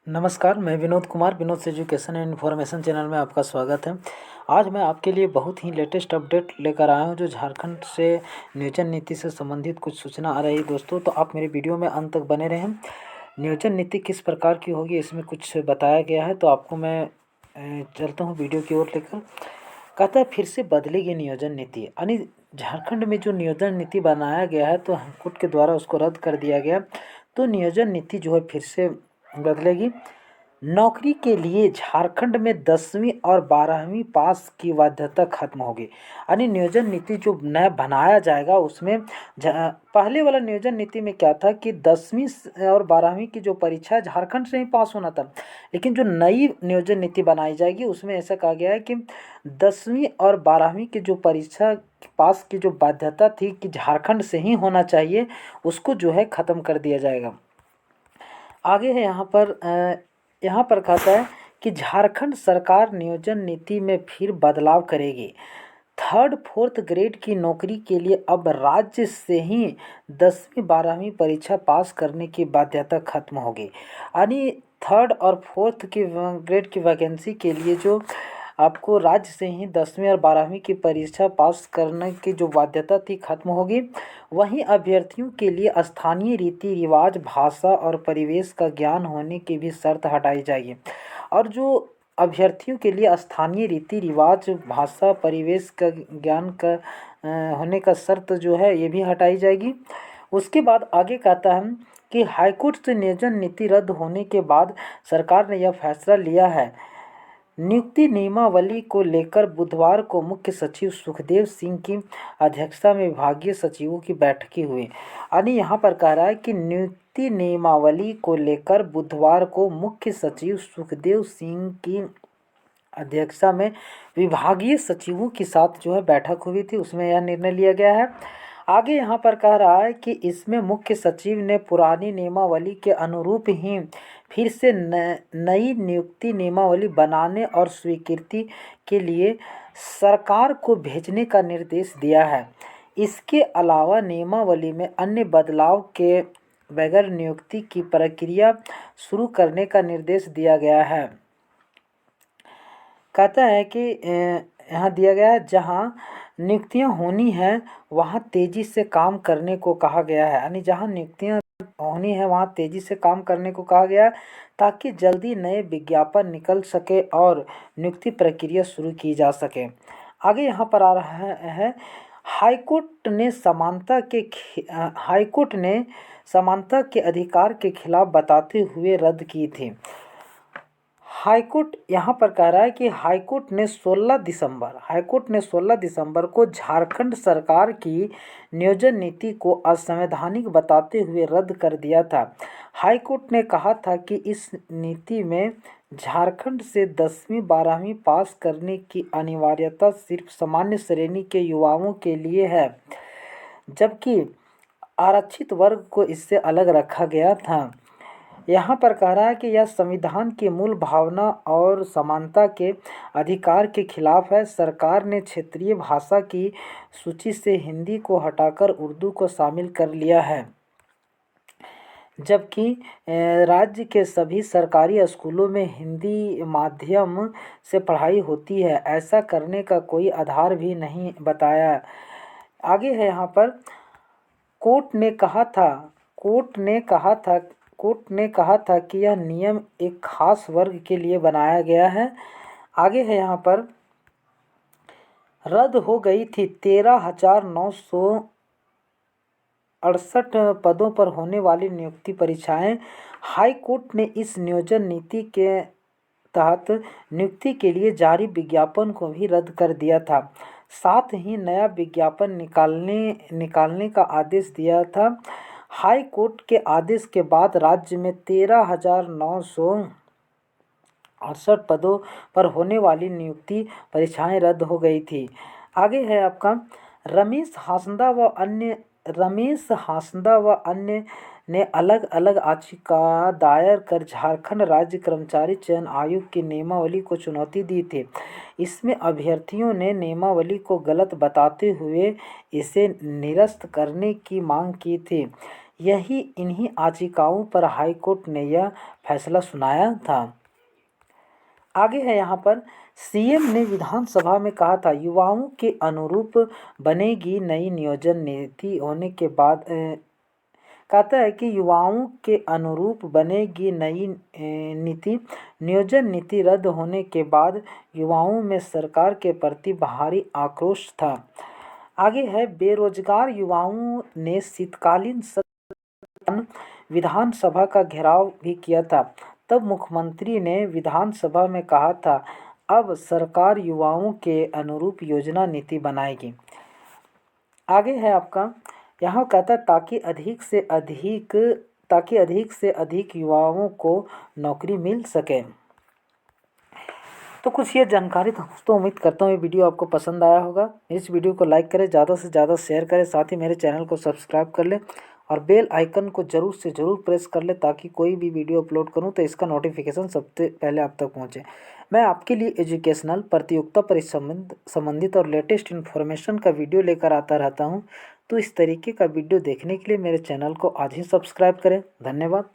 नमस्कार, मैं Vinod Kumar, Vinod education and information channel में आपका स्वागत है। आज मैं आपके लिए बहुत ही लेटेस्ट अपडेट लेकर आया हूं, जो झारखंड से नियोजन नीति से संबंधित कुछ सूचना आ रही है दोस्तों। तो आप मेरे वीडियो में अंत तक बने रहें। नियोजन नीति किस प्रकार की होगी, इसमें कुछ बताया गया है, तो आपको मैं चलता हूँ वीडियो की ओर लेकर। कहता है फिर से बदलेगी नियोजन नीति, यानी झारखंड में जो नियोजन नीति बनाया गया है तो हाईकोर्ट के द्वारा उसको रद्द कर दिया गया। तो नियोजन नीति जो है फिर से बदलेगी। नौकरी के लिए झारखंड में 10वीं और 12वीं पास की बाध्यता खत्म होगी। यानी नियोजन नीति जो नया बनाया जाएगा उसमें पहले वाला नियोजन नीति में क्या था कि 10वीं और 12वीं की जो परीक्षा है झारखंड से ही पास होना था। लेकिन जो नई नियोजन नीति बनाई जाएगी उसमें ऐसा कहा गया है कि 10वीं और 12वीं की जो परीक्षा पास की जो बाध्यता थी कि झारखंड से ही होना चाहिए, उसको जो है ख़त्म कर दिया जाएगा। आगे है यहाँ पर कहता है कि झारखंड सरकार नियोजन नीति में फिर बदलाव करेगी। 3rd-4th ग्रेड की नौकरी के लिए अब राज्य से ही 10वीं 12वीं परीक्षा पास करने की बाध्यता खत्म होगी। यानी 3rd और 4th की ग्रेड की वैकेंसी के लिए जो आपको राज्य से ही 10वीं और 12वीं की परीक्षा पास करने की जो बाध्यता थी खत्म होगी। वहीं अभ्यर्थियों के लिए स्थानीय रीति रिवाज, भाषा और परिवेश का ज्ञान होने की भी शर्त हटाई जाएगी। और जो अभ्यर्थियों के लिए स्थानीय रीति रिवाज, भाषा, परिवेश का ज्ञान का होने का शर्त जो है ये भी हटाई जाएगी। उसके बाद आगे कहता है कि हाईकोर्ट से नियोजन नीति रद्द होने के बाद सरकार ने यह फैसला लिया है। नियुक्ति नियमावली को लेकर बुधवार को मुख्य सचिव सुखदेव सिंह की अध्यक्षता में विभागीय सचिवों की बैठकें हुई। यानी यहाँ पर कह रहा है कि नियुक्ति नियमावली को लेकर बुधवार को मुख्य सचिव सुखदेव सिंह की अध्यक्षता में विभागीय सचिवों के साथ जो है बैठक हुई थी, उसमें यह निर्णय लिया गया है। आगे यहाँ पर कह रहा है कि इसमें मुख्य सचिव ने पुरानी नियमावली के अनुरूप ही फिर से नई नियुक्ति नियमावली बनाने और स्वीकृति के लिए सरकार को भेजने का निर्देश दिया है। इसके अलावा नियमावली में अन्य बदलाव के बगैर नियुक्ति की प्रक्रिया शुरू करने का निर्देश दिया गया है। कहता है कि यहाँ दिया गया है जहाँ नियुक्तियाँ होनी हैं वहाँ तेज़ी से काम करने को कहा गया है। यानी जहाँ नियुक्तियाँ होनी है वहाँ तेज़ी से काम करने को कहा गया है, ताकि जल्दी नए विज्ञापन निकल सके और नियुक्ति प्रक्रिया शुरू की जा सके। आगे यहाँ पर आ रहा है हाईकोर्ट ने समानता के अधिकार के खिलाफ बताते हुए रद्द की थी। हाईकोर्ट यहाँ पर कह रहा है कि हाईकोर्ट ने 16 दिसंबर को झारखंड सरकार की नियोजन नीति को असंवैधानिक बताते हुए रद्द कर दिया था। हाईकोर्ट ने कहा था कि इस नीति में झारखंड से 10वीं 12वीं पास करने की अनिवार्यता सिर्फ सामान्य श्रेणी के युवाओं के लिए है, जबकि आरक्षित वर्ग को इससे अलग रखा गया था। यहाँ पर कह रहा है कि यह संविधान की मूल भावना और समानता के अधिकार के खिलाफ है। सरकार ने क्षेत्रीय भाषा की सूची से हिंदी को हटाकर उर्दू को शामिल कर लिया है, जबकि राज्य के सभी सरकारी स्कूलों में हिंदी माध्यम से पढ़ाई होती है। ऐसा करने का कोई आधार भी नहीं बताया। आगे है यहाँ पर कोर्ट ने कहा था कि यह नियम एक खास वर्ग के लिए बनाया गया है। आगे है यहाँ पर रद्द हो गई थी 13,968 पदों पर होने वाली नियुक्ति परीक्षाएं। हाई कोर्ट ने इस नियोजन नीति के तहत नियुक्ति के लिए जारी विज्ञापन को भी रद्द कर दिया था। साथ ही नया विज्ञापन निकालने का आदेश दिया था। हाई कोर्ट के आदेश के बाद राज्य में 13,968 पदों पर होने वाली नियुक्ति परीक्षाएं रद्द हो गई थी। आगे है आपका रमेश हांसदा व अन्य ने अलग अलग याचिका दायर कर झारखंड राज्य कर्मचारी चयन आयोग की नियमावली को चुनौती दी थी। इसमें अभ्यर्थियों ने नियमावली को गलत बताते हुए इसे निरस्त करने की मांग की थी। यही इन्हीं याचिकाओं पर हाई कोर्ट ने यह फैसला सुनाया था। आगे है यहाँ पर, सीएम ने विधानसभा में कहा था युवाओं के अनुरूप बनेगी नई नियोजन नीति होने के बाद कहता है कि युवाओं के अनुरूप बनेगी नई नीति। नियोजन नीति रद्द होने के बाद युवाओं में सरकार के प्रति भारी आक्रोश था। आगे है, बेरोजगार युवाओं ने शीतकालीन सत्र विधानसभा का घेराव भी किया था। तब मुख्यमंत्री ने विधानसभा में कहा था अब सरकार युवाओं के अनुरूप योजना नीति बनाएगी। आगे है आपका, यहाँ कहता है ताकि अधिक से अधिक युवाओं को नौकरी मिल सके। तो कुछ ये जानकारी दोस्तों, उम्मीद करता हूँ ये वीडियो आपको पसंद आया होगा। इस वीडियो को लाइक करें, ज़्यादा से ज़्यादा शेयर करें, साथ ही मेरे चैनल को सब्सक्राइब कर लें और बेल आइकन को ज़रूर से ज़रूर प्रेस कर लें ताकि कोई भी वीडियो अपलोड करूँ तो इसका नोटिफिकेशन सबसे पहले आप तक पहुँचे। मैं आपके लिए एजुकेशनल, प्रतियोगिता पर संबंधित और लेटेस्ट इन्फॉर्मेशन का वीडियो लेकर आता रहता हूँ। तो इस तरीके का वीडियो देखने के लिए मेरे चैनल को आज ही सब्सक्राइब करें। धन्यवाद।